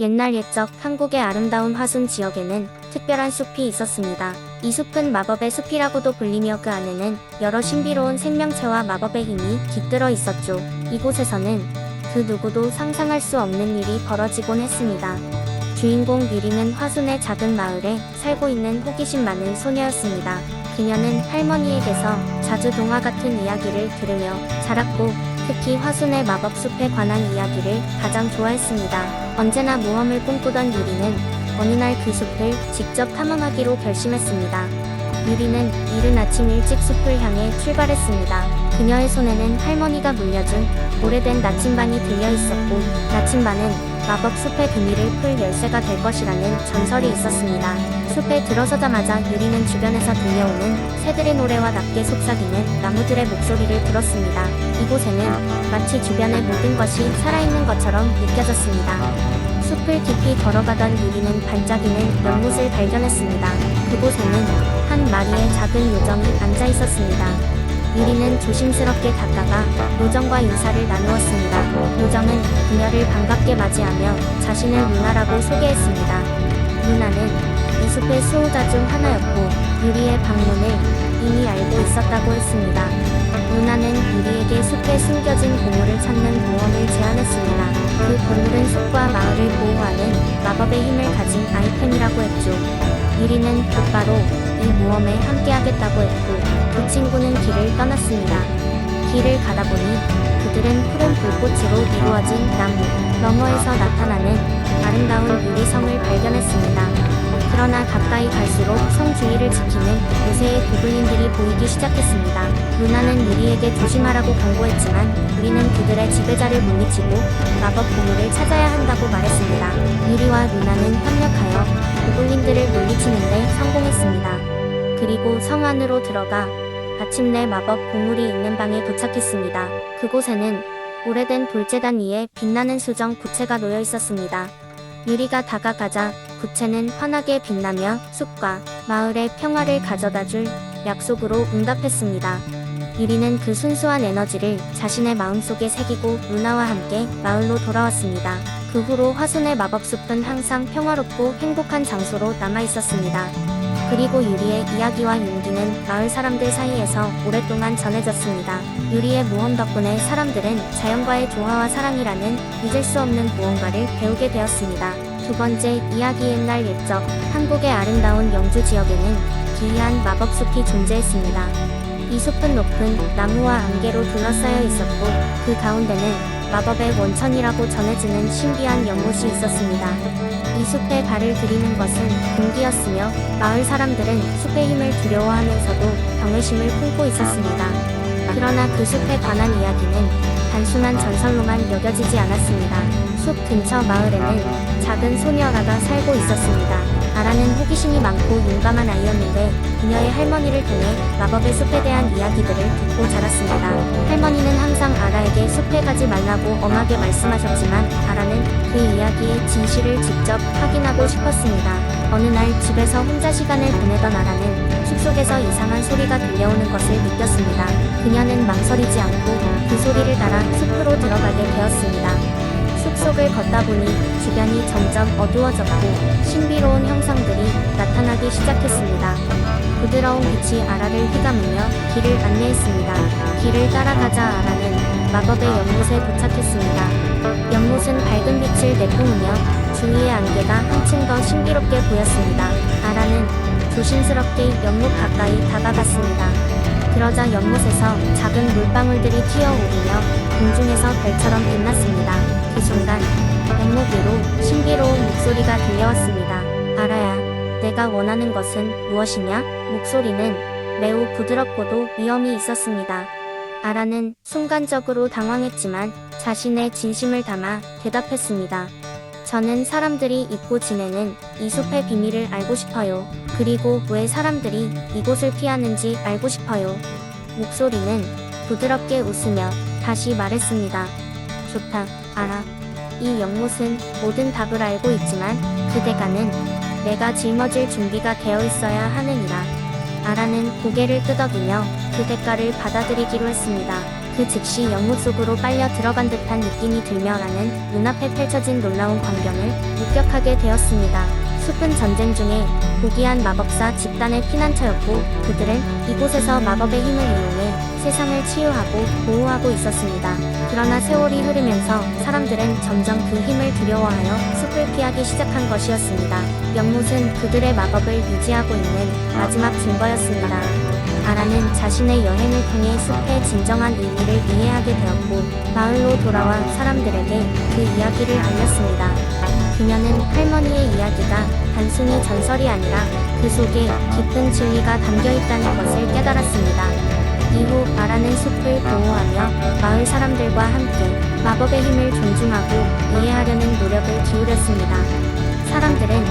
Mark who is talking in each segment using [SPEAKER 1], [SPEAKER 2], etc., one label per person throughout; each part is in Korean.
[SPEAKER 1] 옛날 옛적 한국의 아름다운 화순 지역에는 특별한 숲이 있었습니다. 이 숲은 마법의 숲이라고도 불리며 그 안에는 여러 신비로운 생명체와 마법의 힘이 깃들어 있었죠. 이곳에서는 그 누구도 상상할 수 없는 일이 벌어지곤 했습니다. 주인공 유리는 화순의 작은 마을에 살고 있는 호기심 많은 소녀였습니다. 그녀는 할머니에게서 자주 동화 같은 이야기를 들으며 자랐고 특히 화순의 마법숲에 관한 이야기를 가장 좋아했습니다. 언제나 모험을 꿈꾸던 유리는 어느 날 그 숲을 직접 탐험하기로 결심했습니다. 유리는 이른 아침 일찍 숲을 향해 출발했습니다. 그녀의 손에는 할머니가 물려준 오래된 나침반이 들려 있었고 나침반은 마법 숲의 비밀을 풀 열쇠가 될 것이라는 전설이 있었습니다. 숲에 들어서자마자 유리는 주변에서 들려오는 새들의 노래와 낮게 속삭이는 나무들의 목소리를 들었습니다. 이곳에는 마치 주변의 모든 것이 살아있는 것처럼 느껴졌습니다. 숲을 깊이 걸어가던 유리는 반짝이는 연못을 발견했습니다. 그곳에는 한 마리의 작은 요정이 앉아 있었습니다. 유리는 조심스럽게 다가가 요정과 인사를 나누었습니다. 요정은 그녀를 반갑게 맞이하며 자신을 루나라고 소개했습니다. 루나는 이 숲의 수호자 중 하나였고 유리의 방문을 이미 알고 있었다고 했습니다. 루나는 유리에게 숲에 숨겨진 보물을 찾는 모험을 제안했습니다. 그 보물은 숲과 마을을 보호하는 마법의 힘을 가진 아이템이라고 했죠. 유리는 곧바로 이 모험에 함께하겠다고 했고 두 친구는 길을 떠났습니다. 길을 가다 보니 그들은 푸른 불꽃으로 이루어진 나무 너머에서 나타나는 아름다운 유리성을 발견했습니다. 그러나 가까이 갈수록 성 주위를 지키는 요새의 고블린들이 보이기 시작했습니다. 루나는 유리에게 조심하라고 경고했지만 유리는 그들의 지배자를 물리치고 마법 보물을 찾아야 한다고 말했습니다. 유리와 루나는 협력하여 고블린들을 물리치는 데 성공했습니다. 그리고 성 안으로 들어가 마침내 마법 보물이 있는 방에 도착했습니다. 그곳에는 오래된 돌재단 위에 빛나는 수정 부채가 놓여 있었습니다. 유리가 다가가자 부채는 환하게 빛나며 숲과 마을의 평화를 가져다줄 약속으로 응답했습니다. 유리는 그 순수한 에너지를 자신의 마음속에 새기고 루나와 함께 마을로 돌아왔습니다. 그 후로 화순의 마법숲은 항상 평화롭고 행복한 장소로 남아있었습니다. 그리고 유리의 이야기와 용기는 마을 사람들 사이에서 오랫동안 전해졌습니다. 유리의 모험 덕분에 사람들은 자연과의 조화와 사랑이라는 잊을 수 없는 무언가를 배우게 되었습니다. 두 번째 이야기 옛날 옛적 한국의 아름다운 영주 지역에는 기이한 마법숲이 존재했습니다. 이 숲은 높은 나무와 안개로 둘러싸여 있었고 그 가운데는 마법의 원천이라고 전해지는 신비한 연못이 있었습니다. 이 숲에 발을 들이는 것은 금기였으며 마을 사람들은 숲의 힘을 두려워하면서도 경외심을 품고 있었습니다. 그러나 그 숲에 관한 이야기는 단순한 전설로만 여겨지지 않았습니다. 숲 근처 마을에는 작은 소녀 아라가 살고 있었습니다. 아라는 호기심이 많고 용감한 아이였는데 그녀의 할머니를 통해 마법의 숲에 대한 이야기들을 듣고 자랐습니다. 할머니는 항상 아라에게 숲에 가지 말라고 엄하게 말씀하셨지만 아라는 그 이야기의 진실을 직접 확인하고 싶었습니다. 어느 날 집에서 혼자 시간을 보내던 아라는 숲속에서 이상한 소리가 들려오는 것을 느꼈습니다. 그녀는 망설이지 않고 그 소리를 따라 숲으로 들어가게 되었습니다. 숲속을 걷다 보니 주변이 점점 어두워졌고 신비로운 형상들이 나타나기 시작했습니다. 부드러운 빛이 아라를 휘감으며 길을 안내했습니다. 길을 따라가자 아라는 마법의 연못에 도착했습니다. 연못은 밝은 빛을 내뿜으며 주위의 안개가 한층 더 신비롭게 보였습니다. 아라는 조심스럽게 연못 가까이 다가갔습니다. 그러자 연못에서 작은 물방울들이 튀어오르며 공중에서 별처럼 빛났습니다. 그 순간 연못 위로 신비로운 목소리가 들려왔습니다. 아라야, 내가 원하는 것은 무엇이냐? 목소리는 매우 부드럽고도 위엄이 있었습니다. 아라는 순간적으로 당황했지만 자신의 진심을 담아 대답했습니다. 저는 사람들이 잊고 지내는 이 숲의 비밀을 알고 싶어요. 그리고 왜 사람들이 이곳을 피하는지 알고 싶어요. 목소리는 부드럽게 웃으며 다시 말했습니다. 좋다, 아라. 이 연못은 모든 답을 알고 있지만 그대가는 내가 짊어질 준비가 되어 있어야 하느니라. 아라는 고개를 끄덕이며 그 대가를 받아들이기로 했습니다. 그 즉시 영무 속으로 빨려 들어간 듯한 느낌이 들며라는 눈앞에 펼쳐진 놀라운 광경을 목격하게 되었습니다. 숲은 전쟁 중에 고귀한 마법사 집단의 피난처였고 그들은 이곳에서 마법의 힘을 이용해 세상을 치유하고 보호하고 있었습니다. 그러나 세월이 흐르면서 사람들은 점점 그 힘을 두려워하여 숲을 피하기 시작한 것이었습니다. 연못은 그들의 마법을 유지하고 있는 마지막 증거였습니다. 아라는 자신의 여행을 통해 숲의 진정한 의미를 이해하게 되었고 마을로 돌아와 사람들에게 그 이야기를 알렸습니다. 그녀는 할머니의 이야기가 단순히 전설이 아니라 그 속에 깊은 진리가 담겨있다는 것을 깨달았습니다. 이후 아라는 숲을 보호하며 마을 사람들과 함께 마법의 힘을 존중하고 이해하려는 노력을 기울였습니다. 사람들은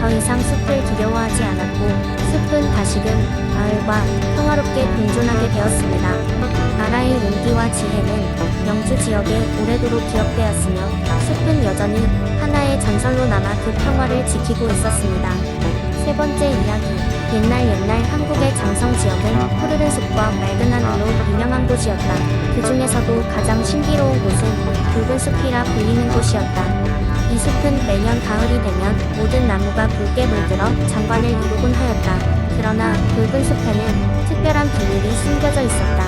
[SPEAKER 1] 더 이상 숲을 두려워하지 않았고 숲은 다시금 마을과 평화롭게 공존하게 되었습니다. 아라의 용기와 지혜는 영주 지역에 오래도록 기억되었으며 숲은 여전히 하나의 전설로 남아 그 평화를 지키고 있었습니다. 세 번째 이야기. 옛날 한국의 장성 지역은 푸르른 숲과 맑은 하늘로 유명한 곳이었다. 그 중에서도 가장 신비로운 곳은 붉은 숲이라 불리는 곳이었다. 이 숲은 매년 가을이 되면 모든 나무가 붉게 물들어 장관을 이루곤 하였다. 그러나 붉은 숲에는 특별한 비밀이 숨겨져 있었다.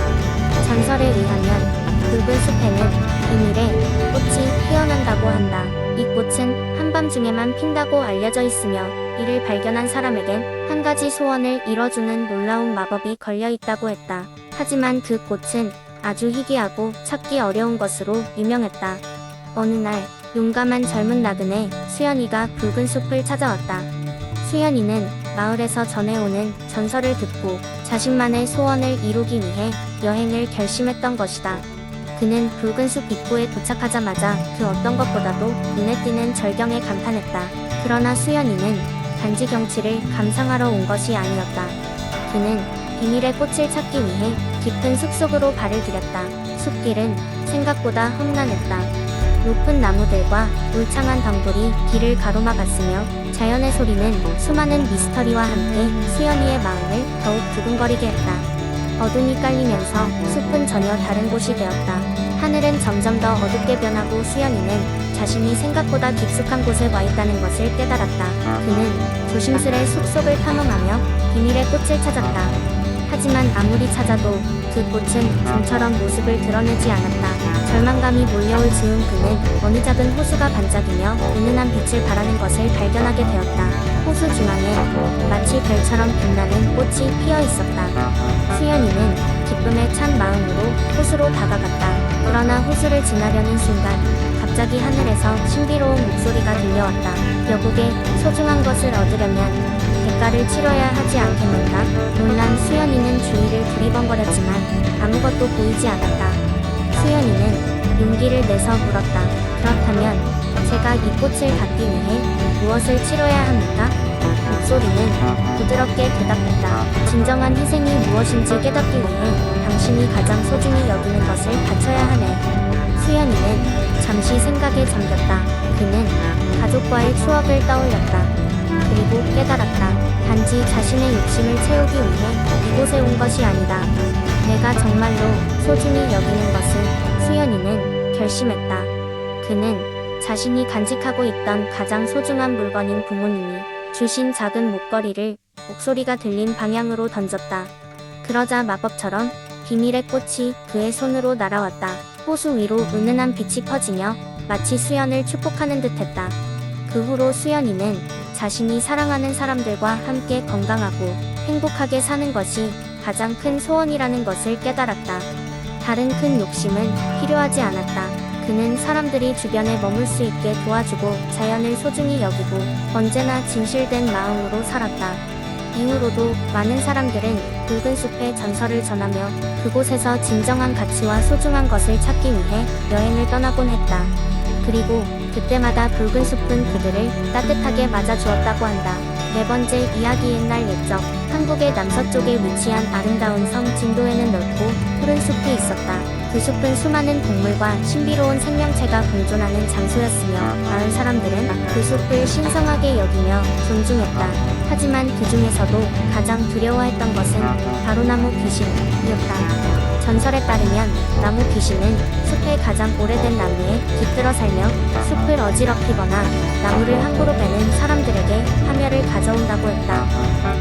[SPEAKER 1] 전설에 의하면 붉은 숲에는 비밀의 꽃이 피어난다고 한다. 이 꽃은 한밤중에만 핀다고 알려져 있으며 이를 발견한 사람에겐 한 가지 소원을 이뤄주는 놀라운 마법이 걸려 있다고 했다. 하지만 그 꽃은 아주 희귀하고 찾기 어려운 것으로 유명했다. 어느 날 용감한 젊은 나그네 수연이가 붉은 숲을 찾아왔다. 수연이는 마을에서 전해오는 전설을 듣고 자신만의 소원을 이루기 위해 여행을 결심했던 것이다. 그는 붉은 숲 입구에 도착하자마자 그 어떤 것보다도 눈에 띄는 절경에 감탄했다. 그러나 수연이는 단지 경치를 감상하러 온 것이 아니었다. 그는 비밀의 꽃을 찾기 위해 깊은 숲속으로 발을 들였다. 숲길은 생각보다 험난했다. 높은 나무들과 울창한 덩굴이 길을 가로막았으며 자연의 소리는 수많은 미스터리와 함께 수연이의 마음을 더욱 두근거리게 했다. 어둠이 깔리면서 숲은 전혀 다른 곳이 되었다. 하늘은 점점 더 어둡게 변하고 수연이는 자신이 생각보다 깊숙한 곳에 와 있다는 것을 깨달았다. 그는 조심스레 숲속을 탐험하며 비밀의 꽃을 찾았다. 하지만 아무리 찾아도 그 꽃은 좀처럼 모습을 드러내지 않았다. 절망감이 몰려올 즈음 그는 어느 작은 호수가 반짝이며 은은한 빛을 발하는 것을 발견하게 되었다. 호수 중앙에 마치 별처럼 빛나는 꽃이 피어 있었다. 수연이는 기쁨에 찬 마음으로 호수로 다가갔다. 그러나 호수를 지나려는 순간 갑자기 하늘에서 신비로운 목소리가 들려왔다. 여보게, 소중한 것을 얻으려면 대가를 치러야 하지 않겠는가? 놀란 수연이는 주위를 두리번거렸지만 아무것도 보이지 않았다. 수연이는 용기를 내서 물었다. 그렇다면 제가 이 꽃을 갖기 위해 무엇을 치러야 합니까? 목소리는 부드럽게 대답했다. 진정한 희생이 무엇인지 깨닫기 위해 당신이 가장 소중히 여기는 것을 바쳐야 하네. 수연이는 잠시 생각에 잠겼다. 그는 가족과의 추억을 떠올렸다. 그리고 깨달았다. 단지 자신의 욕심을 채우기 위해 이곳에 온 것이 아니다. 내가 정말로 소중히 여기는 것은 수연이는 결심했다. 그는 자신이 간직하고 있던 가장 소중한 물건인 부모님이 주신 작은 목걸이를 목소리가 들린 방향으로 던졌다. 그러자 마법처럼 비밀의 꽃이 그의 손으로 날아왔다. 호수 위로 은은한 빛이 퍼지며 마치 수연을 축복하는 듯했다. 그 후로 수연이는 자신이 사랑하는 사람들과 함께 건강하고 행복하게 사는 것이 가장 큰 소원이라는 것을 깨달았다. 다른 큰 욕심은 필요하지 않았다. 그는 사람들이 주변에 머물 수 있게 도와주고 자연을 소중히 여기고 언제나 진실된 마음으로 살았다. 이후로도 많은 사람들은 붉은 숲의 전설을 전하며 그곳에서 진정한 가치와 소중한 것을 찾기 위해 여행을 떠나곤 했다. 그리고 그때마다 붉은 숲은 그들을 따뜻하게 맞아주었다고 한다. 네 번째 이야기. 옛날 옛적 한국의 남서쪽에 위치한 아름다운 섬 진도에는 넓고 푸른 숲이 있었다. 그 숲은 수많은 동물과 신비로운 생명체가 공존하는 장소였으며 마을 사람들은 그 숲을 신성하게 여기며 존중했다. 하지만 그 중에서도 가장 두려워했던 것은 바로 나무 귀신이었다. 전설에 따르면 나무 귀신은 숲의 가장 오래된 나무에 깃들어 살며 숲을 어지럽히거나 나무를 함부로 베는 사람들에게 파멸을 가져온다고 했다.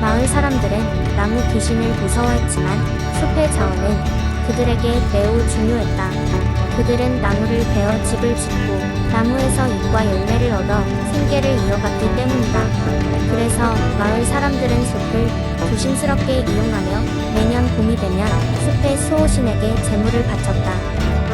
[SPEAKER 1] 마을 사람들은 나무 귀신을 무서워했지만 숲의 자원은 그들에게 매우 중요했다. 그들은 나무를 베어 집을 짓고 나무에서 잎과 열매를 얻어 생계를 이어갔기 때문이다. 그래서 마을 사람들은 숲을 조심스럽게 이용하며 매년 봄이 되면 숲의 수호신에게 제물을 바쳤다.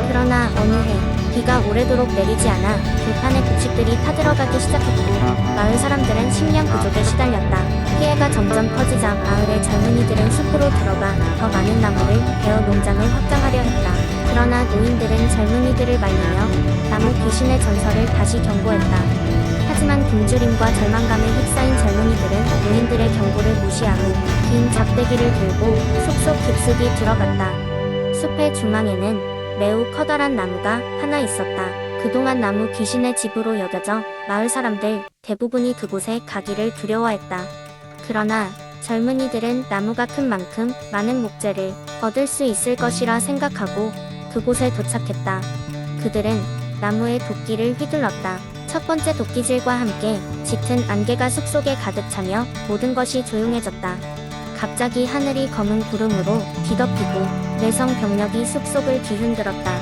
[SPEAKER 1] 그러나 어느 해 비가 오래도록 내리지 않아 들판에 북식들이 타들어가기 시작했고 마을 사람들은 식량 부족에 시달렸다. 피해가 점점 커지자 마을의 젊은이들은 숲으로 들어가 더 많은 나무를 베어 농장을 확장하려 했다. 그러나 노인들은 젊은이들을 말리며 나무 귀신의 전설을 다시 경고했다. 하지만 굶주림과 절망감에 휩싸인 젊은이들은 노인들의 경고를 무시하고 긴 작대기를 들고 숲속 깊숙이 들어갔다. 숲의 중앙에는 매우 커다란 나무가 하나 있었다. 그동안 나무 귀신의 집으로 여겨져 마을 사람들 대부분이 그곳에 가기를 두려워했다. 그러나 젊은이들은 나무가 큰 만큼 많은 목재를 얻을 수 있을 것이라 생각하고 그곳에 도착했다. 그들은 나무의 도끼를 휘둘렀다. 첫 번째 도끼질과 함께 짙은 안개가 숲속에 가득 차며 모든 것이 조용해졌다. 갑자기 하늘이 검은 구름으로 뒤덮이고 내성 병력이 숲속을 뒤흔들었다.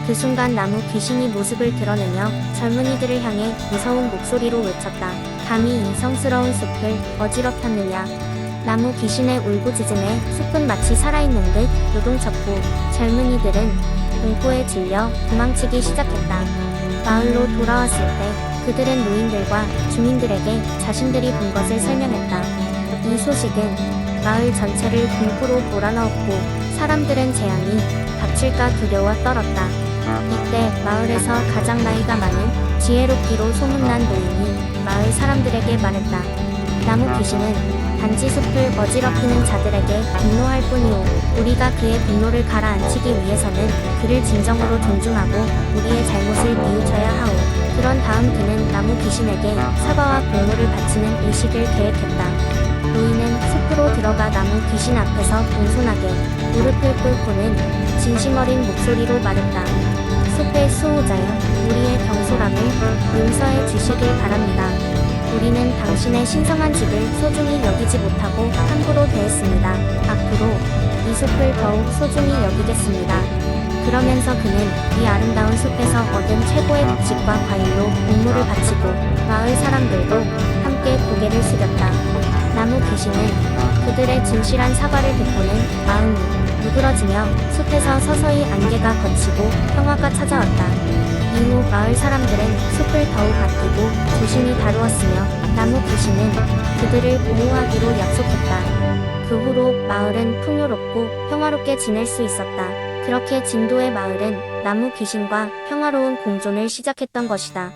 [SPEAKER 1] 그 순간 나무 귀신이 모습을 드러내며 젊은이들을 향해 무서운 목소리로 외쳤다. 감히 이 성스러운 숲을 어지럽혔느냐. 나무 귀신의 울부짖음에 숲은 마치 살아있는 듯 요동쳤고 젊은이들은 공포에 질려 도망치기 시작했다. 마을로 돌아왔을 때 그들은 노인들과 주민들에게 자신들이 본 것을 설명했다. 이 소식은 마을 전체를 공포로 몰아넣었고 사람들은 재앙이 닥칠까 두려워 떨었다. 이때 마을에서 가장 나이가 많은 지혜롭기로 소문난 노인이 마을 사람들에게 말했다. 나무 귀신은 단지 숲을 어지럽히는 자들에게 분노할 뿐이오. 우리가 그의 분노를 가라앉히기 위해서는 그를 진정으로 존중하고 우리의 잘못을 뉘우쳐야 하오. 그런 다음 그는 나무 귀신에게 사과와 공물을 바치는 의식을 계획했다. 노인은 숲으로 들어가 나무 귀신 앞에서 공손하게 무릎을 꿇고는 진심 어린 목소리로 말했다. 숲의 수호자여, 우리의 경솔함을 용서해 주시길 바랍니다. 우리는 당신의 신성한 집을 소중히 여기지 못하고 함부로 대했습니다. 앞으로 이 숲을 더욱 소중히 여기겠습니다. 그러면서 그는 이 아름다운 숲에서 얻은 최고의 곡식과 과일로 공물을 바치고 마을 사람들도 함께 고개를 숙였다. 나무 귀신은 그들의 진실한 사과를 듣고는 마음이 누그러지며 숲에서 서서히 안개가 걷히고 평화가 찾아왔다. 이후 마을 사람들은 숲을 더욱 아끼고 조심히 다루었으며 나무 귀신은 그들을 보호하기로 약속했다. 그 후로 마을은 풍요롭고 평화롭게 지낼 수 있었다. 그렇게 진도의 마을은 나무 귀신과 평화로운 공존을 시작했던 것이다.